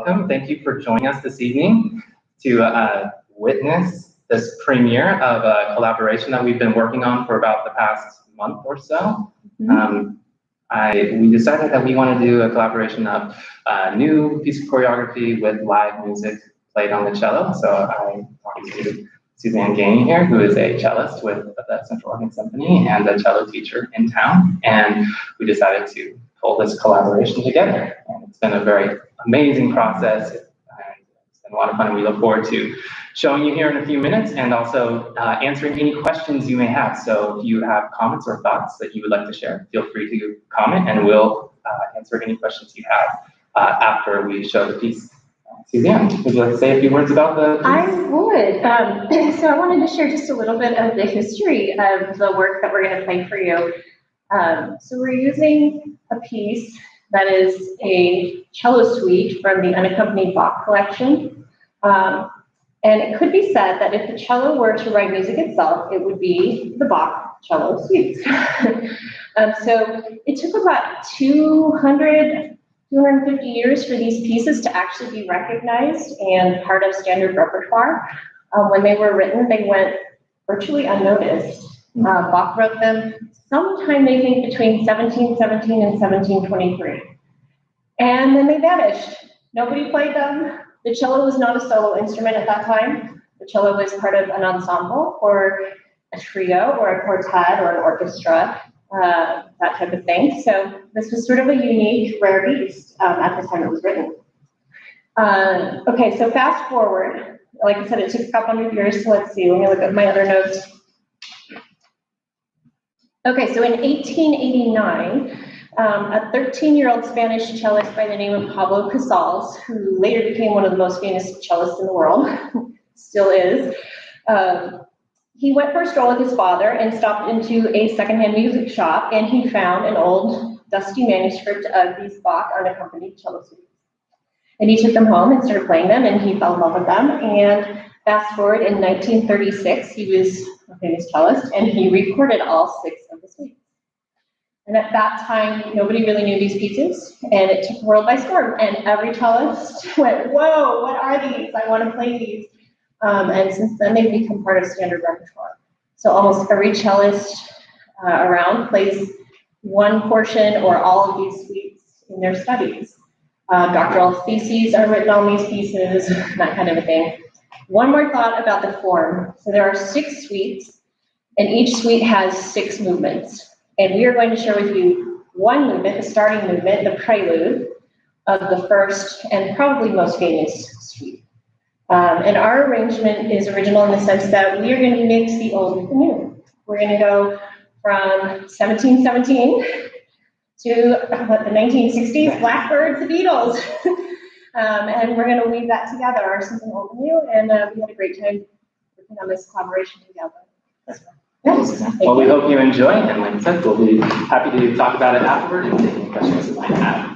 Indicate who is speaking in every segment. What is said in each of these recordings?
Speaker 1: welcome. Thank you for joining us this evening to witness this premiere of a collaboration that we've been working on for about the past month or so. We decided that we want to do a collaboration of a new piece of choreography with live music played on the cello. So I talked to Suzanne Gainey here, who is a cellist with the Central Oregon Symphony and a cello teacher in town. And we decided to pull this collaboration together. And it's been a very amazing process. And it's been a lot of fun. And we look forward to showing you here in a few minutes and also answering any questions you may have. So if you have comments or thoughts that you would like to share, feel free to comment and we'll answer any questions you have after we show the piece. Suzanne, would you like to say a few words about the piece?
Speaker 2: I would. So I wanted to share just a little bit of the history of the work that we're going to play for you. So we're using a piece that is a cello suite from the unaccompanied Bach collection. And it could be said that if the cello were to write music itself, it would be the Bach cello suite. So it took about 250 years for these pieces to actually be recognized and part of standard repertoire. When they were written, they went virtually unnoticed. Bach wrote them sometime, they think, between 1717 and 1723. And then they vanished. Nobody played them. The cello was not a solo instrument at that time. The cello was part of an ensemble or a trio or a quartet or an orchestra, that type of thing. So this was sort of a unique, rare beast at the time it was written. Okay, so fast forward. Like I said, it took a couple hundred years, so let's see. Let me look at my other notes. Okay, so in 1889, a 13-year-old Spanish cellist by the name of Pablo Casals, who later became one of the most famous cellists in the world, still is, he went for a stroll with his father and stopped into a secondhand music shop, and he found an old, dusty manuscript of these Bach unaccompanied cello suites. And he took them home and started playing them, and he fell in love with them. And fast forward, in 1936, he was a famous cellist, and he recorded all 6 of the suites. And at that time, nobody really knew these pieces, and it took the world by storm. And every cellist went, whoa, what are these? I want to play these. And since then, they've become part of standard repertoire. So almost every cellist around plays one portion or all of these suites in their studies. Doctoral theses are written on these pieces, that kind of a thing. One more thought about the form. So there are 6 suites, and each suite has 6 movements. And we are going to share with you one movement, the starting movement, the prelude of the first and probably most famous suite. And our arrangement is original in the sense that we are going to mix the old with the new. We're going to go from 1717 to the 1960s, Blackbird, the Beatles. And we're going to weave that together, something old and new, and we had a great time working on this collaboration together. Yes.
Speaker 1: Well, we hope you enjoy, and like I said, we'll be happy to talk about it afterward and take any questions you might have.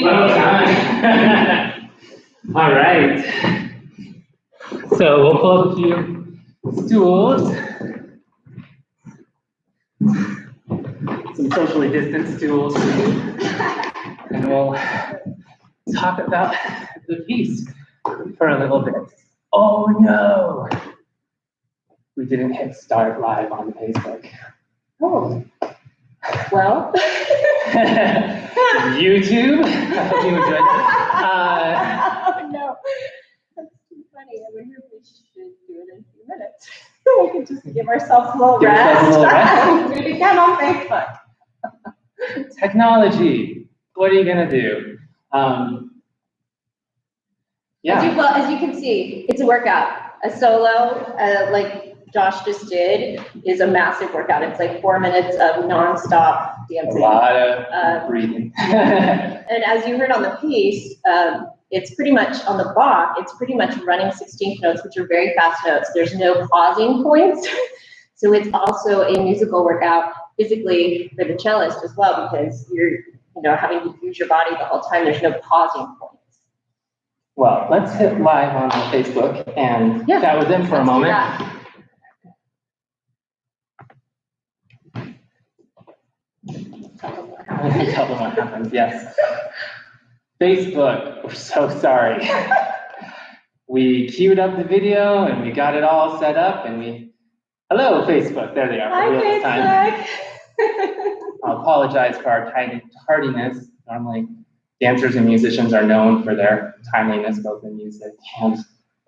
Speaker 1: Well done. All right. So we'll pull up a few stools. Some socially distanced stools for you. And we'll talk about the piece for a little bit. Oh no! We didn't hit start live on Facebook.
Speaker 2: Oh. Well.
Speaker 1: YouTube. I hope you enjoyed that.
Speaker 2: Oh no. That's too funny. I wonder if we should do it in a few minutes. We can just give ourselves a little rest. Do it again on Facebook.
Speaker 1: Technology. What are you gonna do? Yeah.
Speaker 2: As you can see, it's a workout. A solo, like Josh just did, is a massive workout. It's like 4 minutes of nonstop dancing.
Speaker 1: A lot of breathing.
Speaker 2: And as you heard on the piece, it's pretty much on the Bach, it's pretty much running 16th notes, which are very fast notes. There's no pausing points. So it's also a musical workout physically for the cellist as well, because you're having to use your body the whole time. There's no pausing points.
Speaker 1: Well, let's hit live on Facebook and chat with them for a moment. A couple more happens, yes. Facebook, we're so sorry. We queued up the video and we got it all set up and hello Facebook, there they are.
Speaker 2: Hi,
Speaker 1: this
Speaker 2: time.
Speaker 1: I'll apologize for our tardiness. Normally dancers and musicians are known for their timeliness, both in music and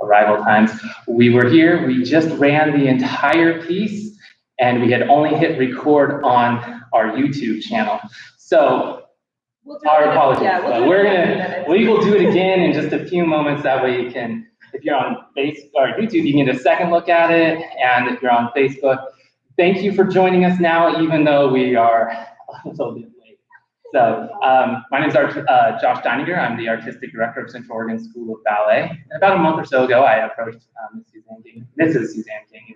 Speaker 1: arrival times. We were here, we just ran the entire piece, and we had only hit record on our YouTube channel. So, our apologies.
Speaker 2: Yeah,
Speaker 1: we will do it again in just a few moments. That way you can, if you're on Facebook or YouTube, you can get a second look at it. And if you're on Facebook, thank you for joining us now, even though we are a little bit late. So, my name is Josh Deininger. I'm the Artistic Director of Central Oregon School of Ballet. And about a month or so ago, I approached Mrs. Suzanne King,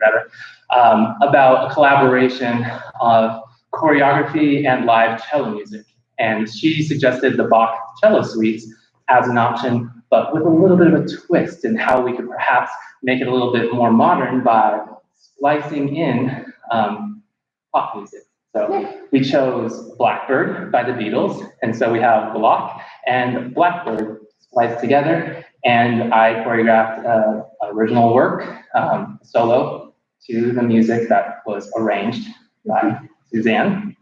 Speaker 1: about a collaboration of choreography and live cello music. And she suggested the Bach cello suites as an option, but with a little bit of a twist in how we could perhaps make it a little bit more modern by splicing in pop music. So we chose Blackbird by the Beatles, and so we have Bach and Blackbird spliced together, and I choreographed original work, solo, to the music that was arranged by Suzanne.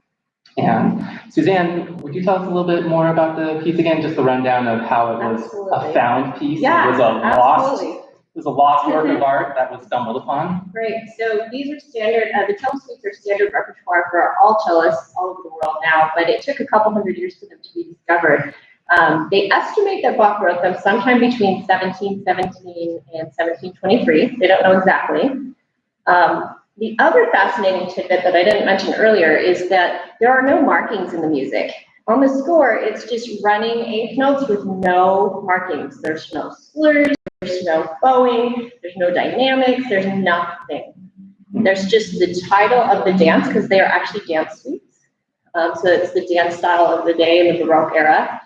Speaker 1: And Suzanne, would you tell us a little bit more about the piece again, just the rundown of how it was a found piece?
Speaker 2: Yeah,
Speaker 1: it was a lost work of art that was stumbled upon.
Speaker 2: Great. So these are standard, the cello suites are standard repertoire for all cellists all over the world now, but it took a couple hundred years for them to be discovered. They estimate that Bach wrote them sometime between 1717 and 1723. They don't know exactly. The other fascinating tidbit that I didn't mention earlier is that there are no markings in the music. On the score, it's just running eighth notes with no markings. There's no slurs, there's no bowing, there's no dynamics, there's nothing. There's just the title of the dance, because they are actually dance suites. So it's the dance style of the day in the Baroque era.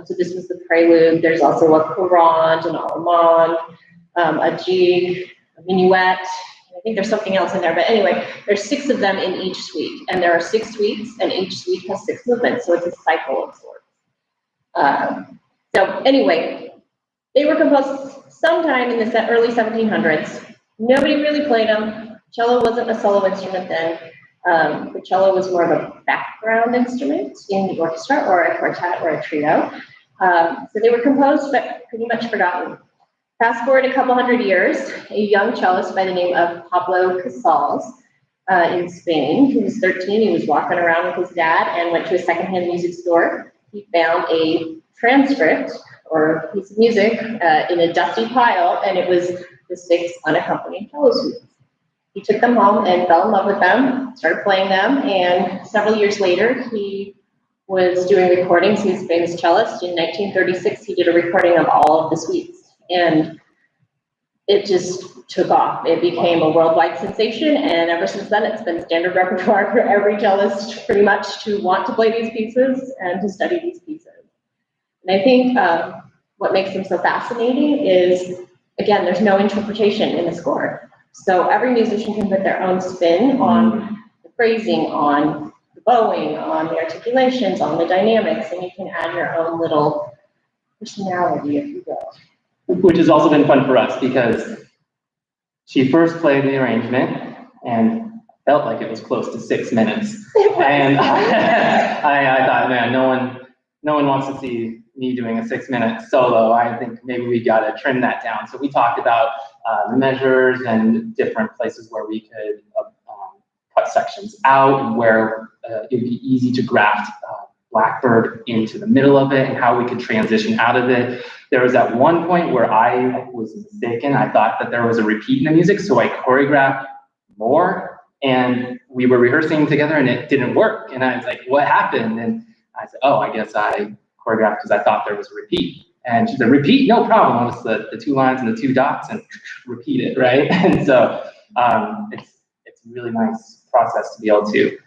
Speaker 2: So this was the prelude. There's also a courant, an allemande, a jig, a minuet. I think there's something else in there, but anyway, there's 6 of them in each suite, and there are 6 suites, and each suite has 6 movements, so it's a cycle of sorts. So anyway, they were composed sometime in the early 1700s. Nobody really played them. Cello wasn't a solo instrument then. The cello was more of a background instrument in the orchestra, or a quartet, or a trio. So they were composed, but pretty much forgotten. Fast forward a couple hundred years, a young cellist by the name of Pablo Casals in Spain. He was 13, he was walking around with his dad and went to a secondhand music store. He found a transcript or a piece of music in a dusty pile, and it was the 6 unaccompanied cello suites. He took them home and fell in love with them, started playing them, and several years later, he was doing recordings. He was a famous cellist. In 1936, he did a recording of all of the suites. And it just took off. It became a worldwide sensation, and ever since then, it's been standard repertoire for every cellist, pretty much, to want to play these pieces and to study these pieces. And I think what makes them so fascinating is, again, there's no interpretation in the score. So every musician can put their own spin on the phrasing, on the bowing, on the articulations, on the dynamics, and you can add your own little personality, if you will.
Speaker 1: Which has also been fun for us, because she first played the arrangement and felt like it was close to 6 minutes. And I thought, man, no one wants to see me doing a 6-minute solo. I think maybe we got to trim that down. So we talked about the measures and different places where we could cut sections out, where it would be easy to graft Blackbird into the middle of it, and how we could transition out of it. There was at one point where I was mistaken. I thought that there was a repeat in the music, so I choreographed more, and we were rehearsing together and it didn't work. And I was like, what happened? And I said, oh, I guess I choreographed because I thought there was a repeat. And she said, repeat, no problem. It was the 2 lines and the 2 dots, and repeat it, right? And so it's a really nice process to be able to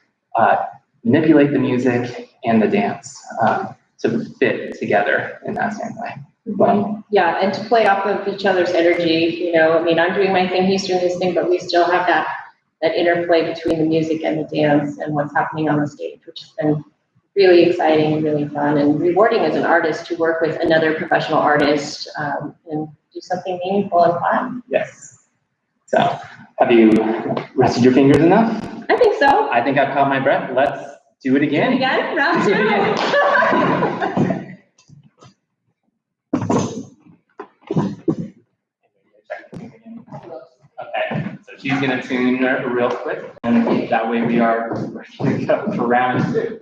Speaker 1: manipulate the music and the dance to fit together in that same way. Well,
Speaker 2: yeah, and to play off of each other's energy, you know, I mean, I'm doing my thing, he's doing his thing, but we still have that interplay between the music and the dance and what's happening on the stage, which has been really exciting and really fun and rewarding as an artist to work with another professional artist and do something meaningful and fun.
Speaker 1: Yes. So, have you rested your fingers enough?
Speaker 2: I think so.
Speaker 1: I think I've caught my breath. Let's do it again.
Speaker 2: Round 2.
Speaker 1: she's going to tune real quick, and that way we're going to go for round 2.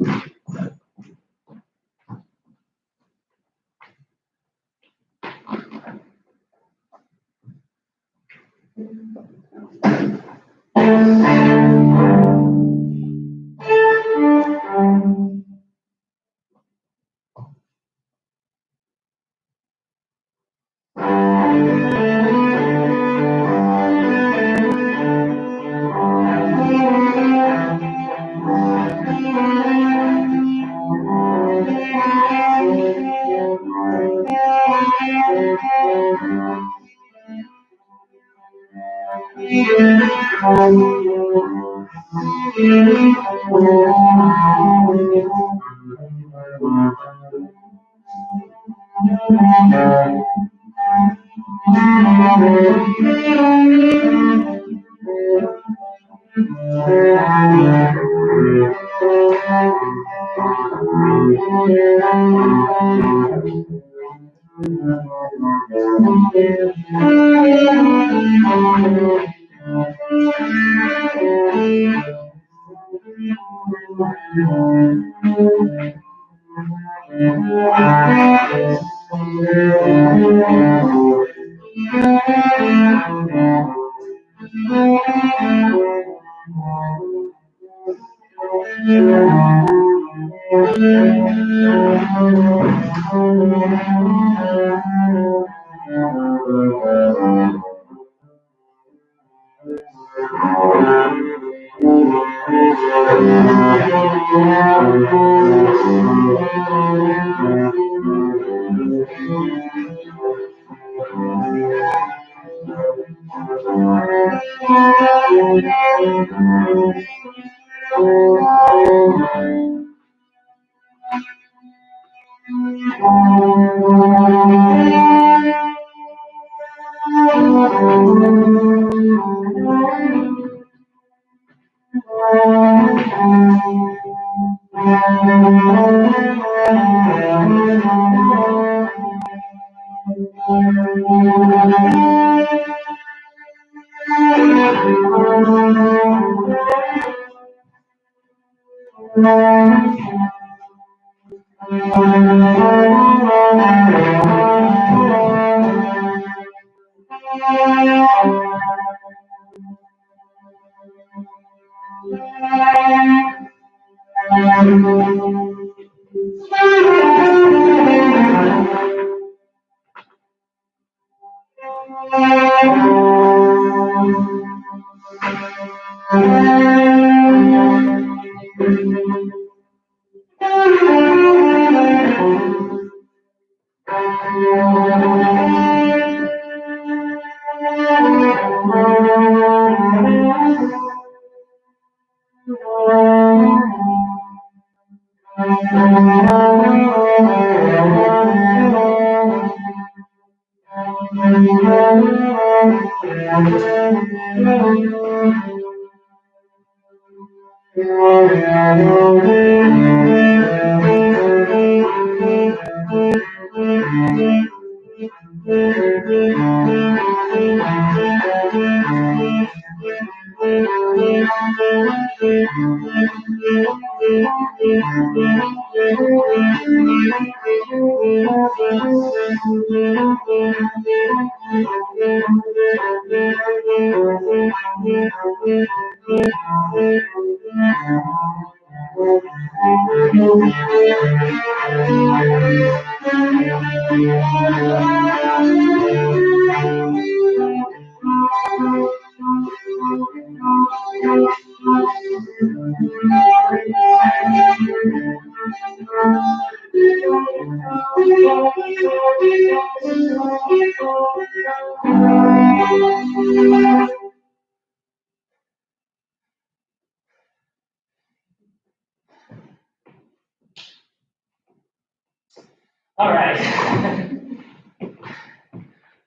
Speaker 1: All right.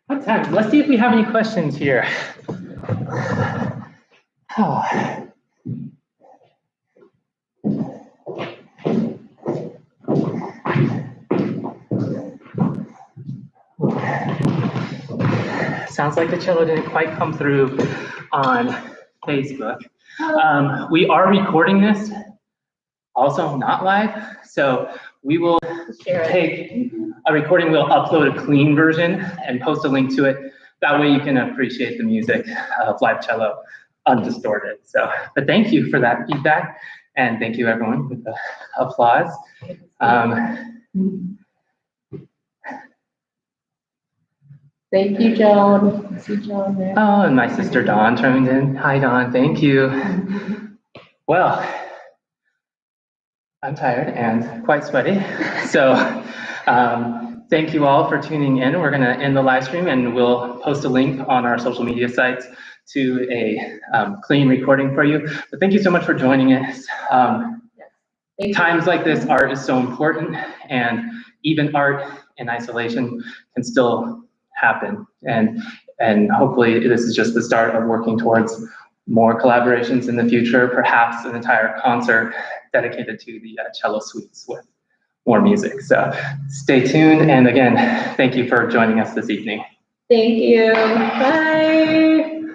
Speaker 1: What time? Let's see if we have any questions here. Oh. Sounds like the cello didn't quite come through on Facebook. We are recording this, also not live, so we will take a recording, we'll upload a clean version and post a link to it. That way you can appreciate the music of live cello undistorted. So, but thank you for that feedback, and thank you everyone with the applause.
Speaker 3: Thank you, Joan. I see Joan there.
Speaker 1: Oh, and my sister Dawn joined in. Hi, Dawn. Thank you. Well, I'm tired and quite sweaty. So thank you all for tuning in. We're going to end the live stream and we'll post a link on our social media sites to a clean recording for you. But thank you so much for joining us. Times like this, art is so important, and even art in isolation can still happen. And hopefully this is just the start of working towards more collaborations in the future, perhaps an entire concert dedicated to the cello suites with more music. So stay tuned, and again, thank you for joining us this evening.
Speaker 2: Thank you. Bye.